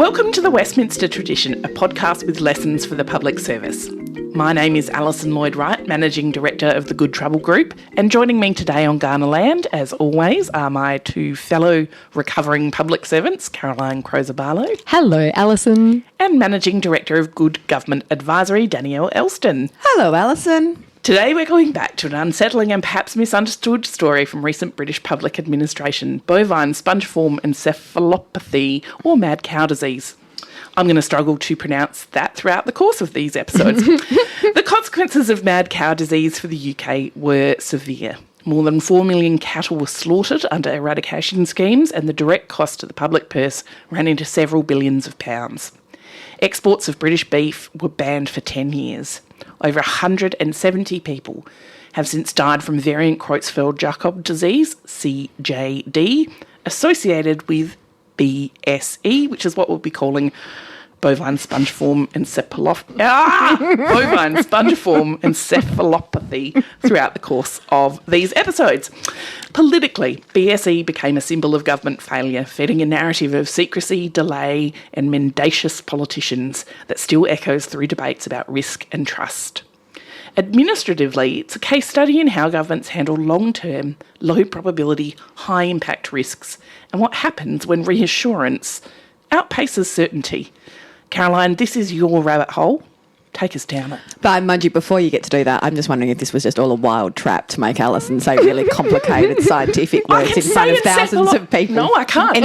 Welcome to the Westminster Tradition, a podcast with lessons for the public service. My name is Alison Lloyd-Wright, Managing Director of the Good Trouble Group, and joining me today on Kaurna land, as always, are my two fellow recovering public servants, Caroline Crozer-Barlow. Hello, Alison. And Managing Director of Good Government Advisory, Danielle Elston. Hello, Alison. Today we're going back to an unsettling and perhaps misunderstood story from recent British public administration, Bovine Spongiform Encephalopathy, or mad cow disease. I'm going to struggle to pronounce that throughout the course of these episodes. The consequences of mad cow disease for the UK were severe. More than 4 million cattle were slaughtered under eradication schemes, and the direct cost to the public purse ran into several billions of pounds. Exports of British beef were banned for 10 years. Over 170 people have since died from variant Creutzfeldt-Jakob disease, CJD, associated with BSE, which is what we'll be calling Bovine Spongiform Encephalopathy throughout the course of these episodes. Politically, BSE became a symbol of government failure, feeding a narrative of secrecy, delay and mendacious politicians that still echoes through debates about risk and trust. Administratively, it's a case study in how governments handle long-term, low-probability, high-impact risks and what happens when reassurance outpaces certainty. Caroline, this is your rabbit hole. Take us down it. But mind you, before you get to do that, I'm just wondering if this was just all a wild trap to make Alison say really complicated scientific words in front of thousands of people. No, I can't. Oh,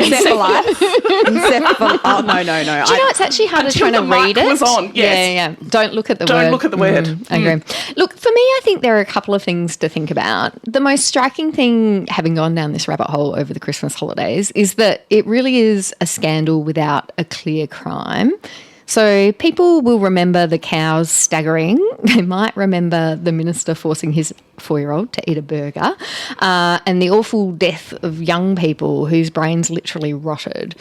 no. Do you know, it's actually harder trying to read it. Was on, yes. Yeah. Don't look at the word. Don't look at the word. I agree. Look, for me, I think there are a couple of things to think about. The most striking thing, having gone down this rabbit hole over the Christmas holidays, is that it really is a scandal without a clear crime. So people will remember the cows staggering. They might remember the minister forcing his 4-year-old to eat a burger, and the awful death of young people whose brains literally rotted.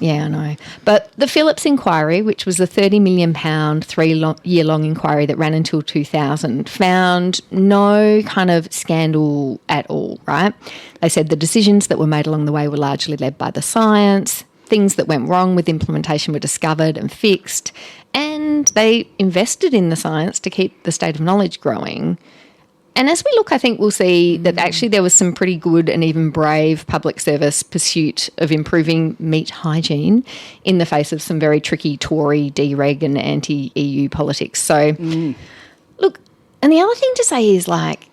Yeah, I know. But the Phillips inquiry, which was a £30 million, 3-year-long inquiry that ran until 2000, found no kind of scandal at all, right? They said the decisions that were made along the way were largely led by the science. Things that went wrong with implementation were discovered and fixed, and they invested in the science to keep the state of knowledge growing. And as we look, I think we'll see that actually there was some pretty good and even brave public service pursuit of improving meat hygiene in the face of some very tricky Tory, dereg and anti-EU politics. So, look, and the other thing to say is, like,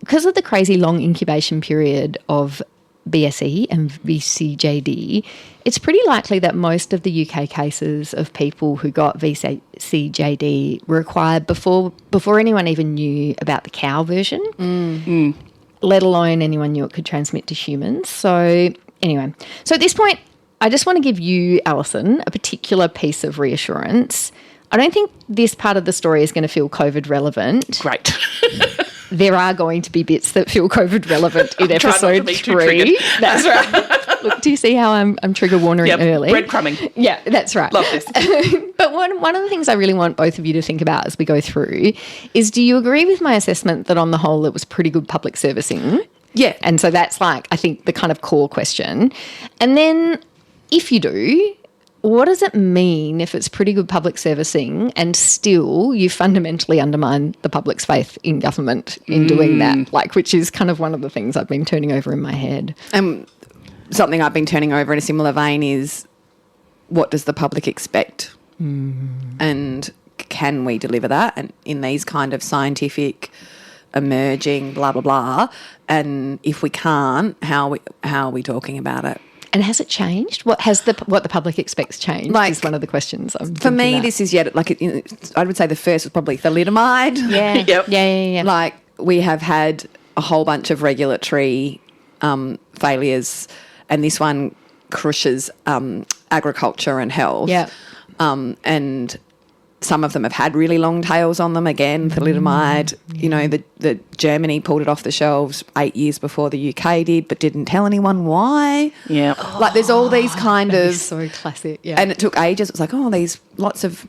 because of the crazy long incubation period of BSE and VCJD, it's pretty likely that most of the UK cases of people who got VCJD were acquired before anyone even knew about the cow version, let alone anyone knew it could transmit to humans. So anyway, so at this point, I just want to give you, Alison, a particular piece of reassurance. I don't think this part of the story is going to feel COVID relevant. Great. There are going to be bits that feel COVID relevant in episode 3. That's right. Look, do you see how I'm trigger warning early? Breadcrumbing. Yeah, that's right. Love this. But one of the things I really want both of you to think about as we go through is, do you agree with my assessment that on the whole it was pretty good public servicing? Yeah. And so that's, like, I think the kind of core question. And then if you do, what does it mean if it's pretty good public servicing and still you fundamentally undermine the public's faith in government in doing that, like, which is kind of one of the things I've been turning over in my head. Something I've been turning over in a similar vein is, what does the public expect? And can we deliver that? And in these kind of scientific, emerging, blah, blah, blah. And if we can't, how are we talking about it? And has it changed? What the public expects changed? Like, is one of the questions I'm for me, about. this is yet, like, I would say the first was probably thalidomide. Yeah. Yep. Yeah. Like, we have had a whole bunch of regulatory failures, and this one crushes agriculture and health. Yeah. And some of them have had really long tails on them. Again, thalidomide, you know, the Germany pulled it off the shelves 8 yees before the UK did, but didn't tell anyone why. Yeah. Like, there's all these kind of... So classic, yeah. And it took ages. It was like, these lots of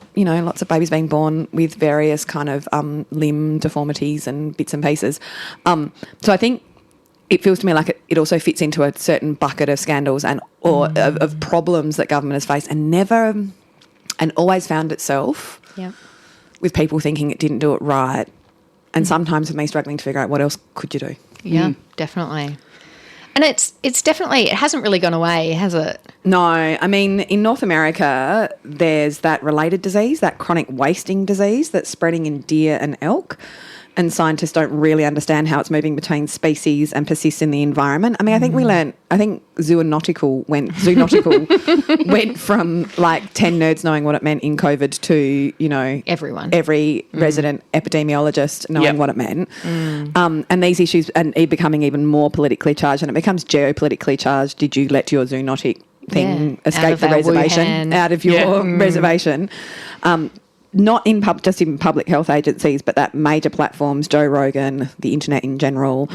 babies being born with various kind of limb deformities and bits and pieces. So I think it feels to me like it also fits into a certain bucket of scandals or of problems that government has faced and always found itself with people thinking it didn't do it right, and sometimes with me struggling to figure out what else could you do. Yeah, definitely. And it's definitely, it hasn't really gone away, has it? No, I mean, in North America, there's that related disease, that chronic wasting disease that's spreading in deer and elk. And scientists don't really understand how it's moving between species and persists in the environment. I mean, I think zoonautical went from like 10 nerds knowing what it meant in COVID to, you know, every resident epidemiologist knowing what it meant. And these issues and it becoming even more politically charged, and it becomes geopolitically charged. Did you let your zoonotic thing escape the reservation, out of your reservation? Not in just in public health agencies, but that major platforms, Joe Rogan, the internet in general,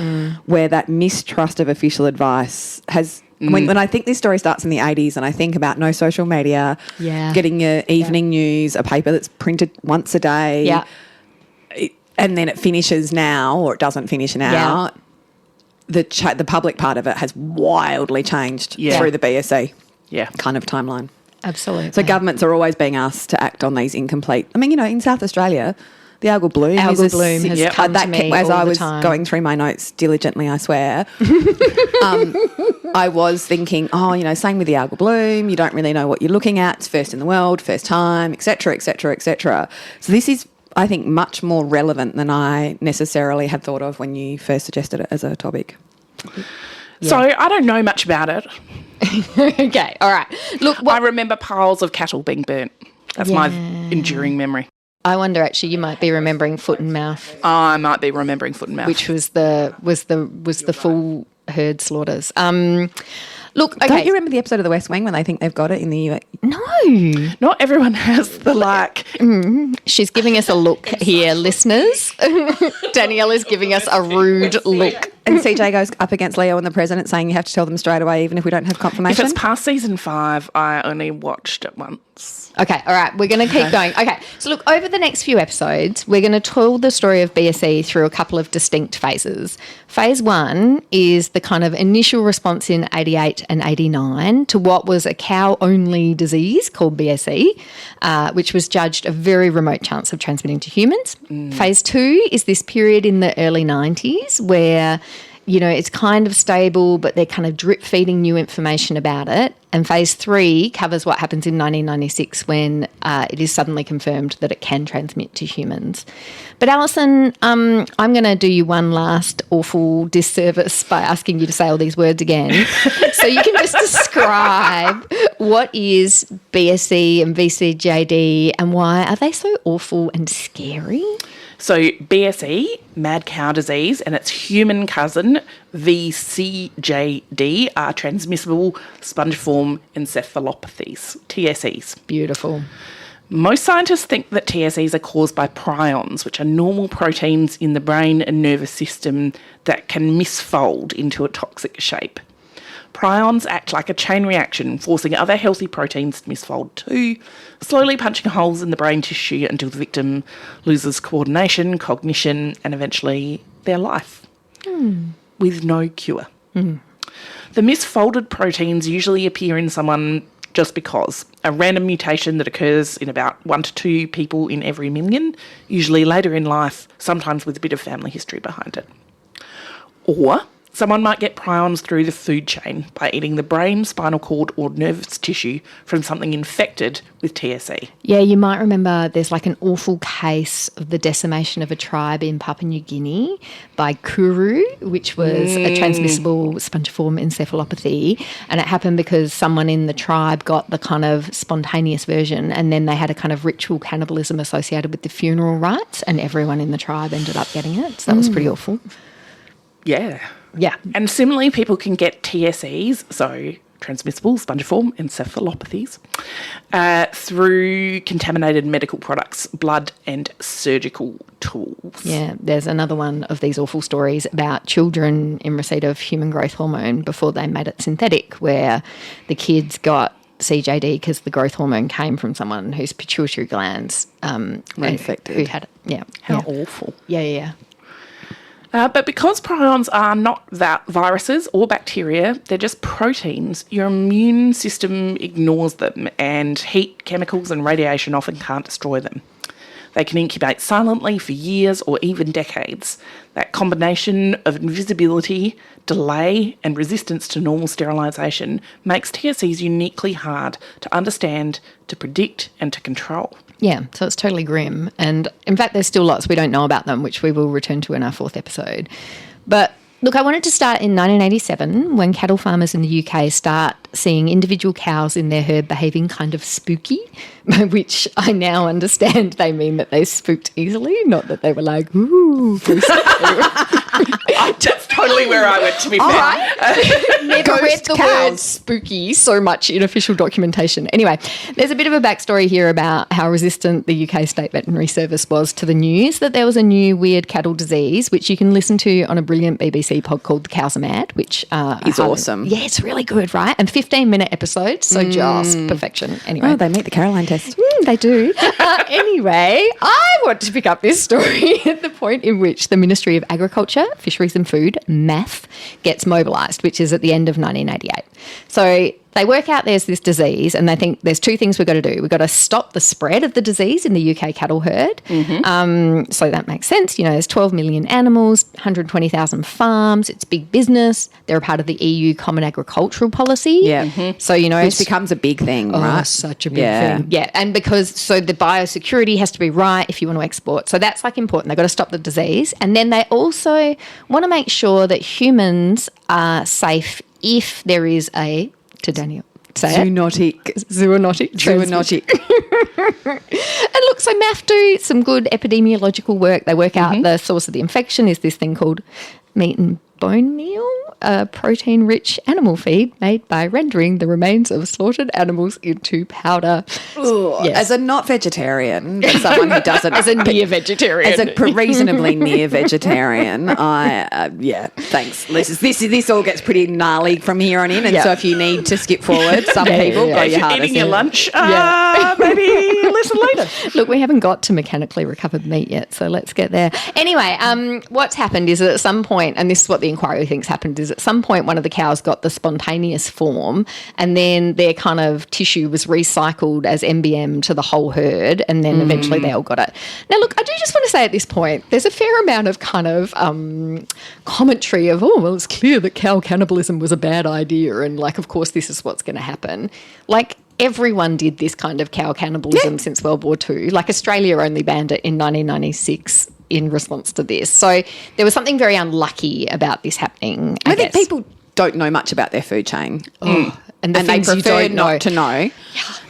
where that mistrust of official advice has. When I think this story starts in the 80s, and I think about no social media, getting your evening news, a paper that's printed once a day, and then it finishes now, or it doesn't finish now. The public part of it has wildly changed through the BSE kind of timeline. Absolutely. So governments are always being asked to act on these incomplete. I mean, you know, in South Australia, the algal bloom has come to me as all I the was time. going through my notes diligently, I swear. I was thinking, same with the algal bloom. You don't really know what you're looking at. It's first in the world, first time, et cetera, et cetera, et cetera. So this is, I think, much more relevant than I necessarily had thought of when you first suggested it as a topic. So I don't know much about it. Okay, all right. Look, I remember piles of cattle being burnt. That's my enduring memory. I wonder, actually, you might be remembering Foot and Mouth. I might be remembering Foot and Mouth, which was the full herd slaughters. Look, okay. Don't you remember the episode of The West Wing when they think they've got it in the US? No. Not everyone has the like. She's giving us a look here, listeners. Danielle is giving us a rude look. And CJ goes up against Leo and the president saying you have to tell them straight away even if we don't have confirmation. If it's past season 5, I only watched it once. Okay, all right, we're going to keep going. Okay, so look, over the next few episodes, we're going to tell the story of BSE through a couple of distinct phases. Phase 1 is the kind of initial response in 88 and 89 to what was a cow-only disease called BSE, which was judged a very remote chance of transmitting to humans. Phase 2 is this period in the early 90s where, you know, it's kind of stable, but they're kind of drip feeding new information about it. And phase 3 covers what happens in 1996 when it is suddenly confirmed that it can transmit to humans. But Alison, I'm going to do you one last awful disservice by asking you to say all these words again. So you can just describe what is BSE and VCJD and why are they so awful and scary? So BSE, mad cow disease, and its human cousin, VCJD, are transmissible spongiform encephalopathies, TSEs. Beautiful. Most scientists think that TSEs are caused by prions, which are normal proteins in the brain and nervous system that can misfold into a toxic shape. Prions act like a chain reaction, forcing other healthy proteins to misfold too, slowly punching holes in the brain tissue until the victim loses coordination, cognition, and eventually their life, with no cure. The misfolded proteins usually appear in someone just because, a random mutation that occurs in about 1 to 2 people in every million, usually later in life, sometimes with a bit of family history behind it. Or someone might get prions through the food chain by eating the brain, spinal cord or nervous tissue from something infected with TSE. Yeah, you might remember there's like an awful case of the decimation of a tribe in Papua New Guinea by Kuru, which was a transmissible spongiform encephalopathy. And it happened because someone in the tribe got the kind of spontaneous version and then they had a kind of ritual cannibalism associated with the funeral rites and everyone in the tribe ended up getting it. So that was pretty awful. Yeah. Yeah. And similarly, people can get TSEs, so transmissible spongiform encephalopathies, through contaminated medical products, blood and surgical tools. Yeah, there's another one of these awful stories about children in receipt of human growth hormone before they made it synthetic, where the kids got CJD because the growth hormone came from someone whose pituitary glands were infected. who had it. Yeah. How awful. Yeah. But because prions are not viruses or bacteria, they're just proteins, your immune system ignores them, and heat, chemicals and radiation often can't destroy them. They can incubate silently for years or even decades. That combination of invisibility, delay and resistance to normal sterilisation makes TSEs uniquely hard to understand, to predict and to control. Yeah, so it's totally grim. And in fact, there's still lots we don't know about them, which we will return to in our 4th episode. But look, I wanted to start in 1987 when cattle farmers in the UK start seeing individual cows in their herd behaving kind of spooky, by which I now understand they mean that they spooked easily, not that they were like, ooh. That's totally where I went, to be fair. Right. Never read the cows. word spooky so much in official documentation. Anyway, there's a bit of a backstory here about how resistant the UK State Veterinary Service was to the news that there was a new weird cattle disease, which you can listen to on a brilliant BBC pod called The Cows Are Mad, which is awesome. Yeah, it's really good, right? And 15-minute episodes, so just perfection. Anyway. Oh, they meet the Caroline test. They do. Anyway, I want to pick up this story at the point in which the Ministry of Agriculture, Fisheries and Food, MAF, gets mobilised, which is at the end of 1988. So they work out there's this disease and they think there's 2 things we've got to do. We've got to stop the spread of the disease in the UK cattle herd. So that makes sense. You know, there's 12 million animals, 120,000 farms. It's big business. They're a part of the EU Common Agricultural Policy. Yeah. So, you know. Which becomes a big thing, right? Such a big thing. Yeah. And so the biosecurity has to be right if you want to export. So that's like important. They've got to stop the disease. And then they also want to make sure that humans are safe if there is to Daniel. Say Zoonotic. Zoonotic. And look, so MAF do some good epidemiological work. They work out the source of the infection is this thing called meat and bone meal, a protein-rich animal feed made by rendering the remains of slaughtered animals into powder. Ooh, Yes. As a not vegetarian, but someone who doesn't, As a near vegetarian. as a reasonably near vegetarian, thanks. This all gets pretty gnarly from here on in, and so if you need to skip forward, some people go If your you're hardest. eating your lunch, maybe listen later. Look, we haven't got to mechanically recovered meat yet, so let's get there. Anyway, what's happened is that at some point, and this is what the inquiry thinks happened, is at some point one of the cows got the spontaneous form and then their kind of tissue was recycled as MBM to the whole herd and then eventually they all got it. Now, look, I do just want to say at this point, there's a fair amount of kind of commentary of, well, it's clear that cow cannibalism was a bad idea and, like, of course, this is what's going to happen. Like, everyone did this kind of cow cannibalism since World War II. Like, Australia only banned it in 1996 in response to this. So there was something very unlucky about this happening, I think guess. people don't know much about their food chain. And the And they things you prefer don't know. not to know.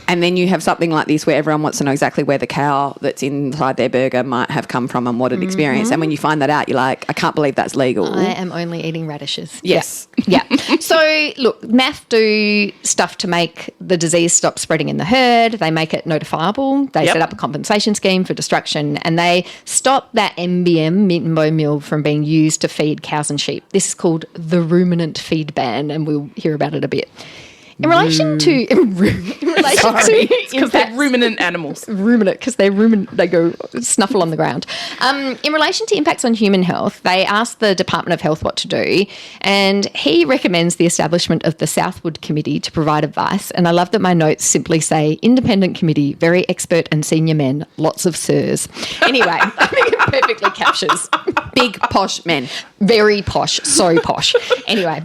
And then you have something like this where everyone wants to know exactly where the cow that's inside their burger might have come from and what it experienced. And when you find that out, you're like, I can't believe that's legal. I am only eating radishes. Yes. Yeah. So, look, MAF do stuff to make the disease stop spreading in the herd. They make it notifiable. They set up a compensation scheme for destruction and they stop that MBM, meat and bone meal, from being used to feed cows and sheep. This is called the ruminant feed ban and we'll hear about it a bit. In relation to Because they're ruminant animals. ruminant, because they go snuffle on the ground. In relation to impacts on human health, they asked the Department of Health what to do, and he recommends the establishment of the Southwood Committee to provide advice. And I love that my notes simply say independent committee, very expert and senior men, lots of sirs. Anyway, I think it perfectly captures Big posh men. very posh, so posh. Anyway,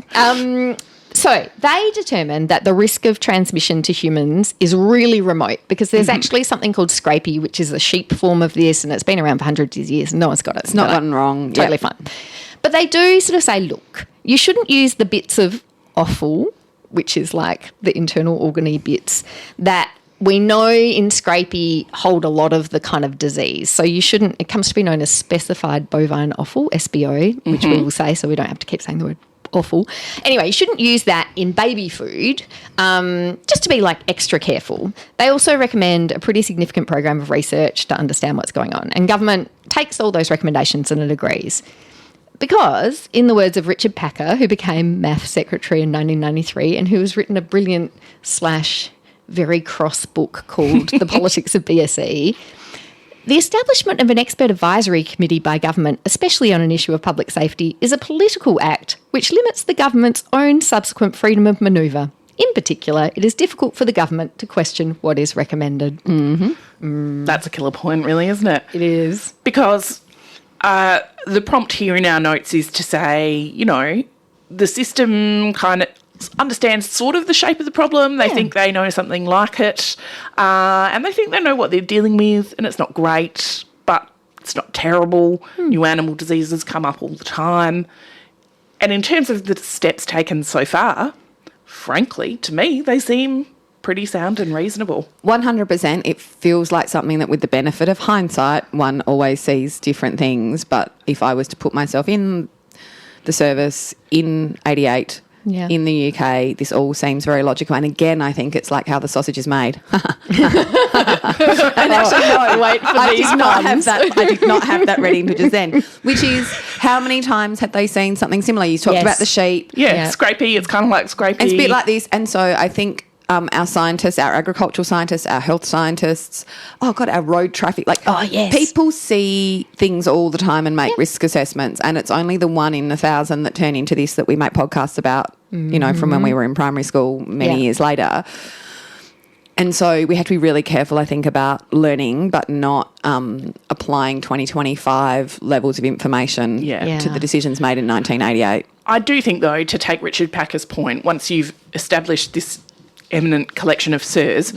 so they determined that the risk of transmission to humans is really remote because there's actually something called scrapie, which is a sheep form of this, and it's been around for hundreds of years and no one's got it. It's not gotten wrong. Totally fine. But they do sort of say, look, you shouldn't use the bits of offal, which is like the internal organy bits, that we know in scrapie hold a lot of the kind of disease. So you shouldn't, it comes to be known as specified bovine offal, SBO, which we will say so we don't have to keep saying the word awful. Anyway, you shouldn't use that in baby food, just to be like extra careful. They also recommend a pretty significant program of research to understand what's going on. And government takes all those recommendations and it agrees. Because, in the words of Richard Packer, who became MAF secretary in 1993 and who has written a brilliant / very cross book called The Politics of BSE, The establishment of an expert advisory committee by government, especially on an issue of public safety, is a political act which limits the government's own subsequent freedom of manoeuvre. In particular, it is difficult for the government to question what is recommended. That's a killer point, really, isn't it? It is. Because the prompt here in our notes is to say, you know, the system kind of understands sort of the shape of the problem. They think they know something like it, and they think they know what they're dealing with, and it's not great, but it's not terrible. New animal diseases come up all the time. And in terms of the steps taken so far, frankly, to me, they seem pretty sound and reasonable. 100%. It feels like something that, with the benefit of hindsight, one always sees different things. But if I was to put myself in the service in 88, in the UK, this all seems very logical. And again, I think it's like how the sausage is made. And actually, no, wait for I these did not have puns. that. I did not have that ready until just then. Which is, how many times had they seen something similar? You talked about the sheep. Yeah, Scrapey. It's kind of like Scrapey. It's a bit like this. And so I think our scientists, our agricultural scientists, our health scientists, our road traffic, people see things all the time and make risk assessments, and it's only the 1 in 1,000 that turn into this that we make podcasts about, you know, from when we were in primary school many years later. And so we have to be really careful, I think, about learning but not applying 2025 levels of information to the decisions made in 1988. I do think, though, to take Richard Packer's point, once you've established this eminent collection of sirs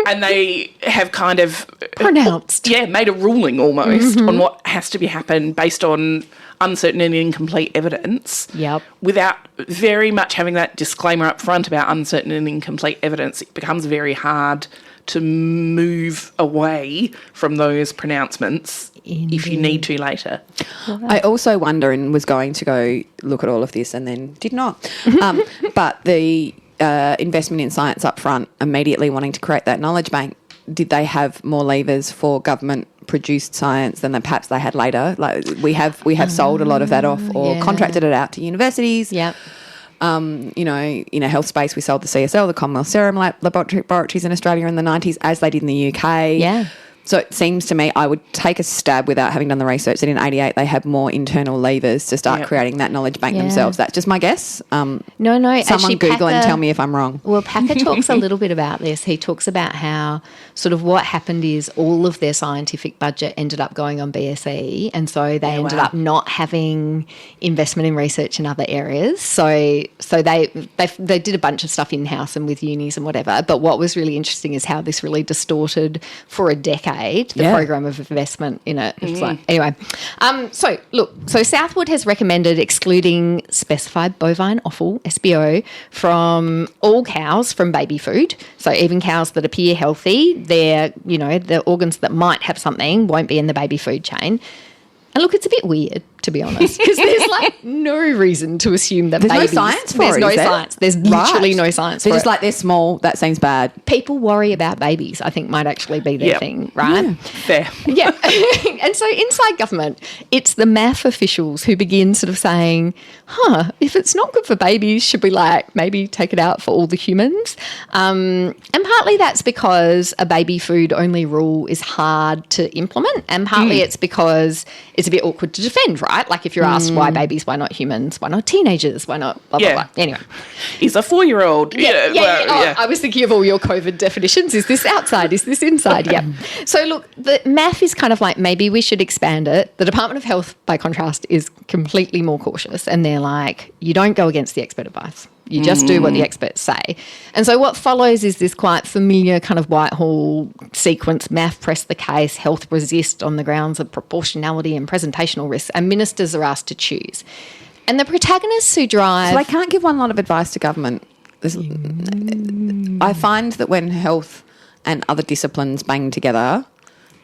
and they have kind of pronounced, made a ruling almost on what has to be happened based on uncertain and incomplete evidence, without very much having that disclaimer up front about uncertain and incomplete evidence, it becomes very hard to move away from those pronouncements if you need to later. I also wonder, and was going to go look at all of this and then did not, but the investment in science up front, immediately wanting to create that knowledge bank, did they have more levers for government-produced science than perhaps they had later? Like we have sold a lot of that off or contracted it out to universities. Yep. You know, in a health space, we sold the CSL, the Commonwealth Serum Laboratories in Australia in the 90s, as they did in the UK. Yeah. So it seems to me, I would take a stab without having done the research, that in 88 they had more internal levers to start creating that knowledge bank themselves. That's just my guess. No. Someone actually, Google and tell me if I'm wrong. Well, Packer talks a little bit about this. He talks about how sort of what happened is all of their scientific budget ended up going on BSE, and so they ended up not having investment in research in other areas. So they did a bunch of stuff in-house and with unis and whatever. But what was really interesting is how this really distorted for a decade the program of investment in it. It's like, anyway. So Southwood has recommended excluding specified bovine offal, SBO, from all cows from baby food. So even cows that appear healthy, the organs that might have something won't be in the baby food chain. And look, it's a bit weird, to be honest, because there's like no reason to assume that there's babies... no science for there's it, no is there? science. There's literally no science They're for just it. like, they're small, that seems bad. People worry about babies, I think, might actually be their thing, right? Yeah. Fair. Yeah. And so inside government, it's the MAF officials who begin sort of saying, if it's not good for babies, should we maybe take it out for all the humans? And partly that's because a baby food only rule is hard to implement, and partly it's because it's a bit awkward to defend, right? Like if you're asked why babies, why not humans, why not teenagers, why not blah, blah, blah. Anyway. He's a 4-year-old. I was thinking of all your COVID definitions. Is this outside? Is this inside? Yeah. So look, the MAF is kind of like, maybe we should expand it. The Department of Health, by contrast, is completely more cautious, and they're like, you don't go against the expert advice. You just do what the experts say. And so what follows is this quite familiar kind of Whitehall sequence. MAF press the case, health resist on the grounds of proportionality and presentational risks, and ministers are asked to choose. And the protagonists who drive... So they can't give one lot of advice to government. I find that when health and other disciplines bang together,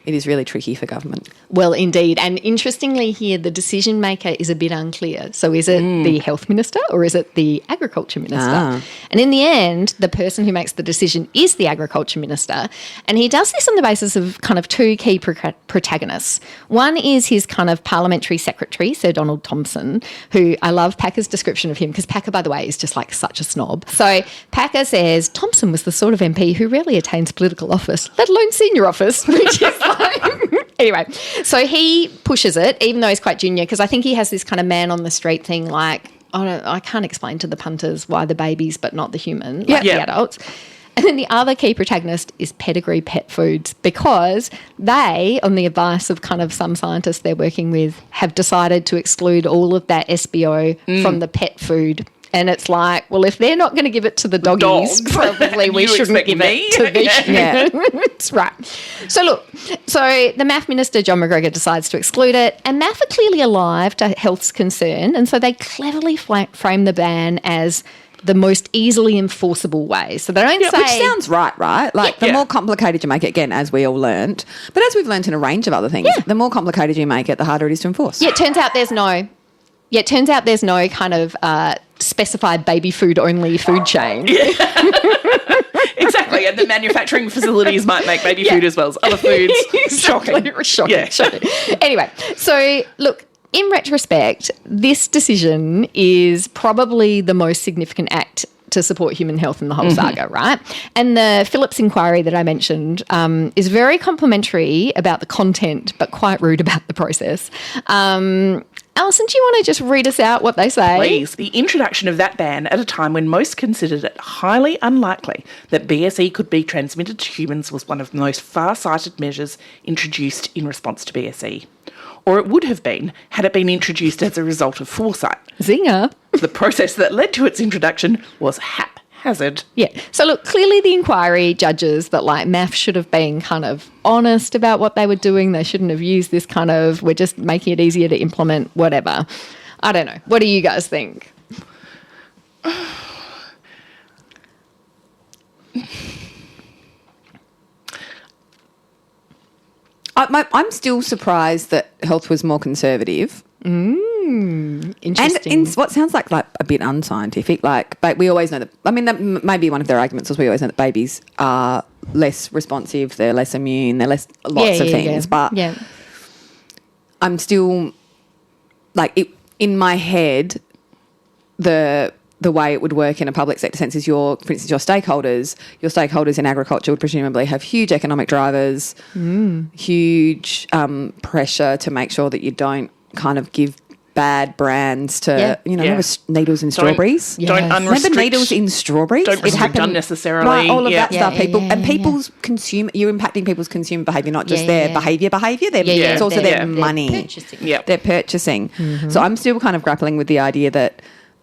it is really tricky for government. Well, indeed. And interestingly here, the decision maker is a bit unclear. So is it the health minister or is it the agriculture minister? And in the end, the person who makes the decision is the agriculture minister. And he does this on the basis of kind of two key protagonists. One is his kind of parliamentary secretary, Sir Donald Thompson, who I love Packer's description of him because Packer, by the way, is just like such a snob. So Packer says Thompson was the sort of MP who rarely attains political office, let alone senior office, which is like... Anyway, so he pushes it, even though he's quite junior, because I think he has this kind of man on the street thing like, I can't explain to the punters why the babies but not the human, like the adults. And then the other key protagonist is Pedigree Pet Foods, because they, on the advice of kind of some scientists they're working with, have decided to exclude all of that SBO from the pet food. And it's like, well, if they're not going to give it to the doggies, probably we shouldn't give it to the humans. Right. So look, the MAF minister, John McGregor, decides to exclude it, and MAF are clearly alive to health's concern, and so they cleverly frame the ban as the most easily enforceable way. So they don't say... Which sounds right? Like, the more complicated you make it, again, as we all learnt, but as we've learnt in a range of other things, the more complicated you make it, the harder it is to enforce. Yeah, it turns out there's no kind of specified baby food only food chain. Exactly, and the manufacturing facilities might make baby food as well as other foods. Exactly. Shocking. Anyway, so look, in retrospect, this decision is probably the most significant act to support human health in the whole saga, right? And the Phillips inquiry that I mentioned is very complimentary about the content, but quite rude about the process. Alison, do you want to just read us out what they say? Please. The introduction of that ban at a time when most considered it highly unlikely that BSE could be transmitted to humans was one of the most far-sighted measures introduced in response to BSE. Or it would have been had it been introduced as a result of foresight. Zinger. The process that led to its introduction was haphazard. Yeah. So look, clearly the inquiry judges that like MAF should have been kind of honest about what they were doing. They shouldn't have used this kind of, we're just making it easier to implement, whatever. I don't know. What do you guys think? I'm still surprised that health was more conservative. Interesting. And in what sounds like a bit unscientific, but we always know that, I mean, that may be one of their arguments, was we always know that babies are less responsive, they're less immune, they're lots of things. But I'm still, in my head, the way it would work in a public sector sense is for instance, your stakeholders in agriculture would presumably have huge economic drivers, huge pressure to make sure that you don't kind of give bad brands to, remember needles in strawberries? Don't unrestrict. Remember needles in strawberries? Don't restrict unnecessarily. Right, all of that stuff. You're impacting people's consumer behaviour, not just their behaviour. It's also their money. Purchasing. They're purchasing. So I'm still kind of grappling with the idea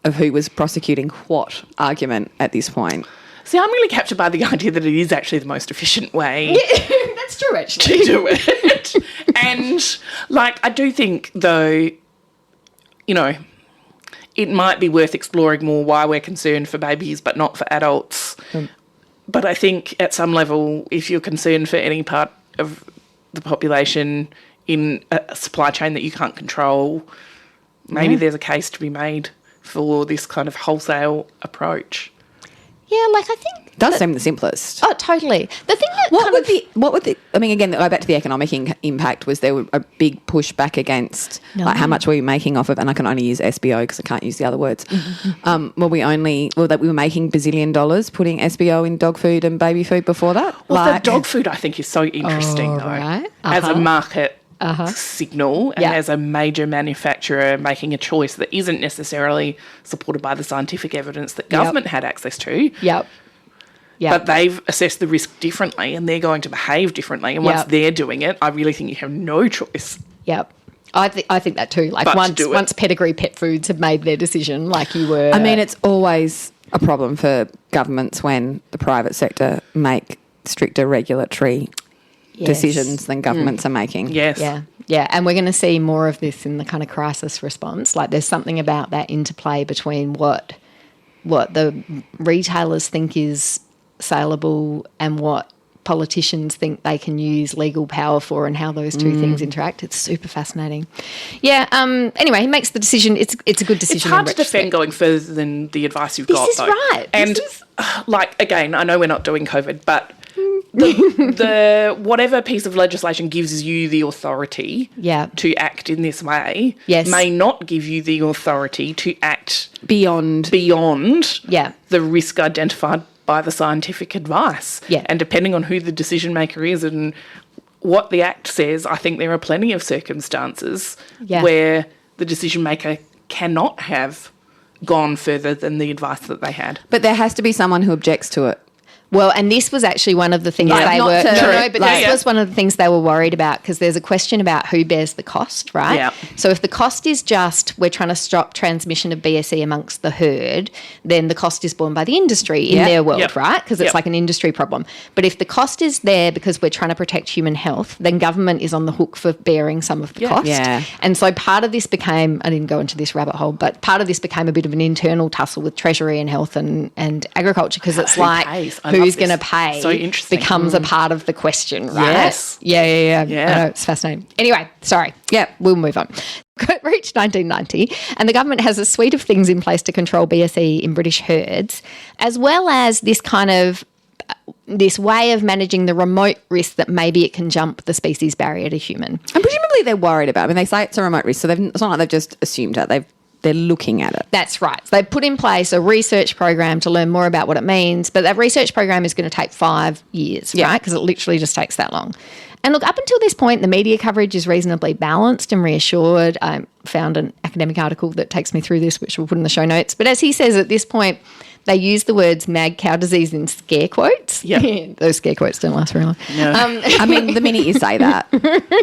of who was prosecuting what argument at this point. See, I'm really captured by the idea that it is actually the most efficient way. Yeah, that's true, actually. To do it. And, I do think, though, it might be worth exploring more why we're concerned for babies but not for adults. But I think at some level, if you're concerned for any part of the population in a supply chain that you can't control, maybe there's a case to be made for this kind of wholesale approach. Yeah, I think... It does seem the simplest. Oh, totally. The thing that again, go back to the economic impact, was there a big pushback against how much were we making off of, and I can only use SBO because I can't use the other words. That we were making bazillion dollars putting SBO in dog food and baby food before that? Well, the dog food I think is so interesting, though, right. as a market signal and as a major manufacturer making a choice that isn't necessarily supported by the scientific evidence that government had access to. But they've assessed the risk differently and they're going to behave differently. And once they're doing it, I really think you have no choice. I think that too. Once Pedigree Pet Foods have made their decision, you were... I mean, it's always a problem for governments when the private sector make stricter regulatory decisions than governments are making. Yes. Yeah, and we're going to see more of this in the kind of crisis response. There's something about that interplay between what the retailers think is saleable and what politicians think they can use legal power for and how those two things interact. It's super fascinating. Yeah. Anyway, he makes the decision. It's a good decision. It's hard to defend going further than the advice you've got, This is though. right. And, again, I know we're not doing COVID, but the whatever piece of legislation gives you the authority to act in this way may not give you the authority to act beyond the risk identified by the scientific advice. Yeah. And depending on who the decision maker is and what the Act says, I think there are plenty of circumstances where the decision maker cannot have gone further than the advice that they had. But there has to be someone who objects to it. Well, and this was actually one of the things they were... this was one of the things they were worried about, because there's a question about who bears the cost, right? Yeah. So if the cost is just we're trying to stop transmission of BSE amongst the herd, then the cost is borne by the industry in their world, right? Because it's like an industry problem. But if the cost is there because we're trying to protect human health, then government is on the hook for bearing some of the cost. Yeah. And so part of this became... I didn't go into this rabbit hole, but part of this became a bit of an internal tussle with Treasury and Health and agriculture, because it's who's going to pay becomes a part of the question, right? Yes. Yeah. I know, it's fascinating. Anyway, sorry. Yeah, we'll move on. Reached 1990, and the government has a suite of things in place to control BSE in British herds, as well as this kind of this way of managing the remote risk that maybe it can jump the species barrier to human. And presumably they're worried about it. I mean, they say it's a remote risk, so it's not like they've just assumed it. They're looking at it. That's right. So they've put in place a research program to learn more about what it means, but that research program is going to take 5 years, right? Because it literally just takes that long. And look, up until this point, the media coverage is reasonably balanced and reassured. I found an academic article that takes me through this, which we'll put in the show notes. But as he says, at this point, they use the words mad cow disease in scare quotes. Yeah. Those scare quotes don't last very long. No. I mean, the minute you say that,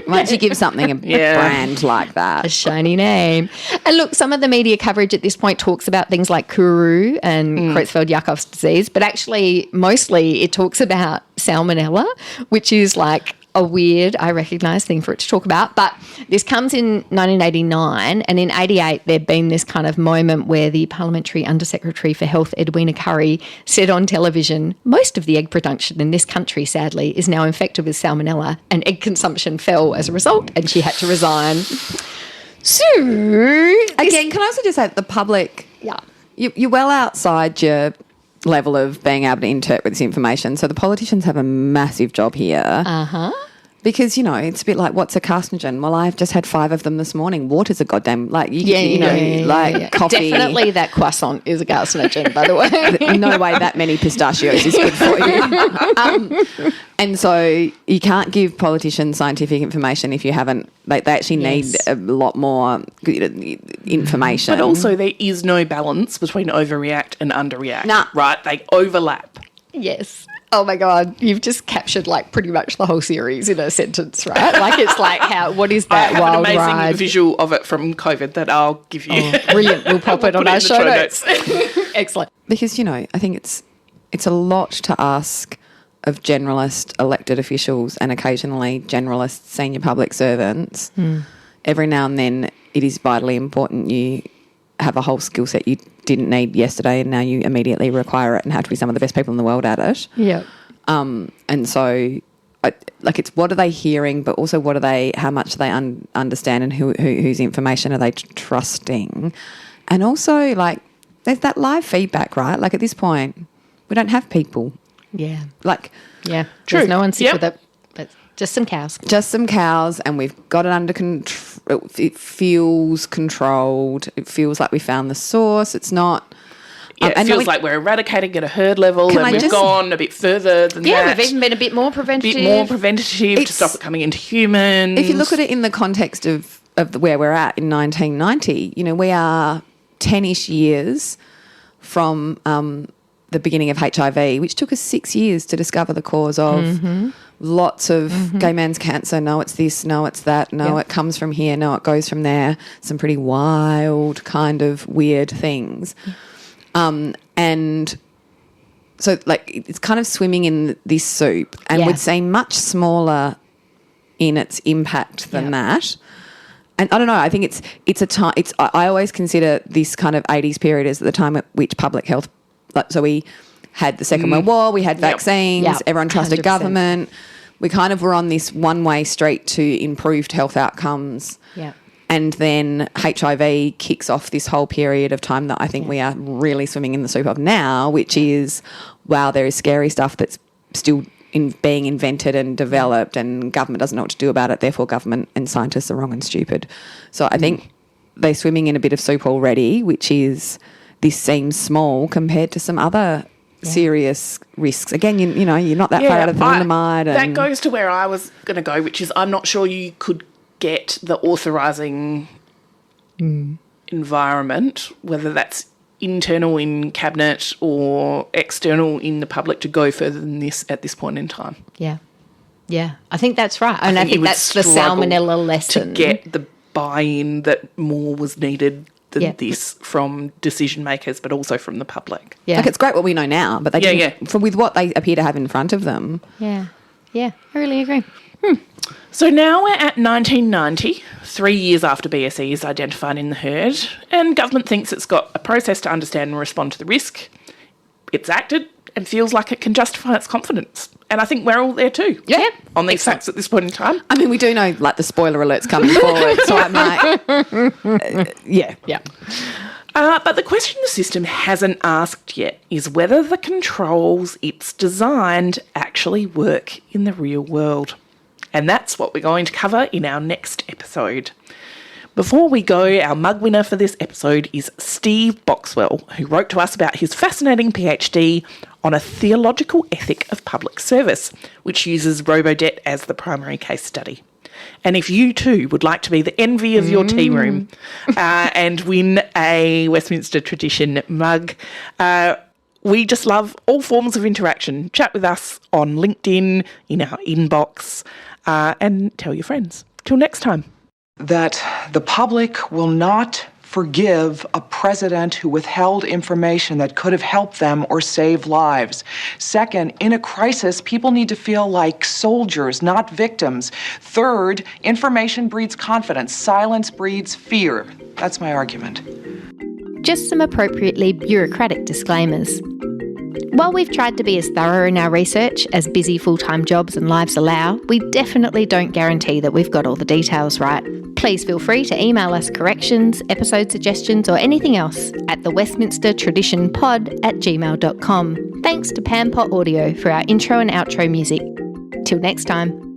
once you give something a brand like that. A shiny name. And look, some of the media coverage at this point talks about things like Kuru and Creutzfeldt-Jakob's disease, but actually mostly it talks about salmonella, which is like a weird, I recognise, thing for it to talk about. But this comes in 1989, and in 88 there'd been this kind of moment where the Parliamentary Undersecretary for Health, Edwina Currie, said on television, most of the egg production in this country, sadly, is now infected with salmonella, and egg consumption fell as a result, and she had to resign. So... Again, can I also just say that the public... Yeah. You're well outside your level of being able to interpret this information. So the politicians have a massive job here. Uh-huh. Because, it's a bit like, what's a carcinogen? Well, I've just had 5 of them this morning. Water's a goddamn, coffee. Definitely that croissant is a carcinogen, by the way. No way that many pistachios is good for you. And so you can't give politicians scientific information if you haven't, they actually need a lot more information. But also there is no balance between overreact and underreact. Nah. Right? They overlap. Yes. Oh my God, you've just captured pretty much the whole series in a sentence, right? It's like what is that wild ride? I have an amazing visual of it from COVID that I'll give you. Oh, brilliant. We'll pop it on our show notes. Excellent. Because, I think it's a lot to ask of generalist elected officials and occasionally generalist senior public servants. Every now and then it is vitally important you have a whole skill set you didn't need yesterday and now you immediately require it and have to be some of the best people in the world at it. Yeah. And so, it's what are they hearing, but also how much do they understand and whose information are they trusting? And also, there's that live feedback, right? At this point, we don't have people. Yeah. Yeah. True. There's no one sick with it, but just some cows. Just some cows, and we've got it under control. It feels controlled. It feels like we found the source. It's not... Yeah, it feels like we're eradicating at a herd level, and we've gone a bit further than that. Yeah, we've even been a bit more preventative. To stop it coming into humans. If you look at it in the context of where we're at in 1990, we are 10-ish years from the beginning of HIV, which took us 6 years to discover the cause of. Lots of gay man's cancer. No, it's this. No, it's that. No, it comes from here. No, it goes from there. Some pretty wild kind of weird things. And so it's kind of swimming in this soup and would seem much smaller in its impact than that. And I don't know, I think it's a time, I always consider this kind of 80s period as the time at which public health, so we had the Second World War, we had vaccines, Yep. everyone trusted 100%. government. We kind of were on this one-way street to improved health outcomes. Yeah. And then HIV kicks off this whole period of time that I think we are really swimming in the soup of now, which is, wow, there is scary stuff that's still being invented and developed, and government doesn't know what to do about it. Therefore, government and scientists are wrong and stupid. So I think they're swimming in a bit of soup already, which is, this seems small compared to some other serious risks. Again, you know, you're not that far out of thalidomide. That goes to where I was going to go, which is I'm not sure you could get the authorising environment, whether that's internal in cabinet or external in the public, to go further than this at this point in time. Yeah. Yeah. I think that's right. And I you think would that's the struggle salmonella lesson. to get the buy-in that more was needed than this from decision makers, but also from the public. Yeah. Like, it's great what we know now, but they didn't, with what they appear to have in front of them. Yeah. Yeah. I really agree. So now we're at 1990, 3 years after BSE is identified in the herd, and government thinks it's got a process to understand and respond to the risk. It's acted and feels like it can justify its confidence. And I think we're all there too. Yeah. On these facts at this point in time. I mean, we do know, like, the spoiler alert's coming forward, so I'm like, yeah. But the question the system hasn't asked yet is whether the controls it's designed actually work in the real world. And that's what we're going to cover in our next episode. Before we go, our mug winner for this episode is Steve Boxwell, who wrote to us about his fascinating PhD on a theological ethic of public service, which uses robo-debt as the primary case study. And if you too would like to be the envy of your tea room and win a Westminster Tradition mug, we just love all forms of interaction. Chat with us on LinkedIn, in our inbox, and tell your friends. Till next time. That the public will not forgive a president who withheld information that could have helped them or saved lives. Second, in a crisis, people need to feel like soldiers, not victims. Third, information breeds confidence. Silence breeds fear. That's my argument. Just some appropriately bureaucratic disclaimers. While we've tried to be as thorough in our research as busy full-time jobs and lives allow, we definitely don't guarantee that we've got all the details right. Please feel free to email us corrections, episode suggestions or anything else at thewestminstertraditionpod@gmail.com. Thanks to Pampot Audio for our intro and outro music. Till next time.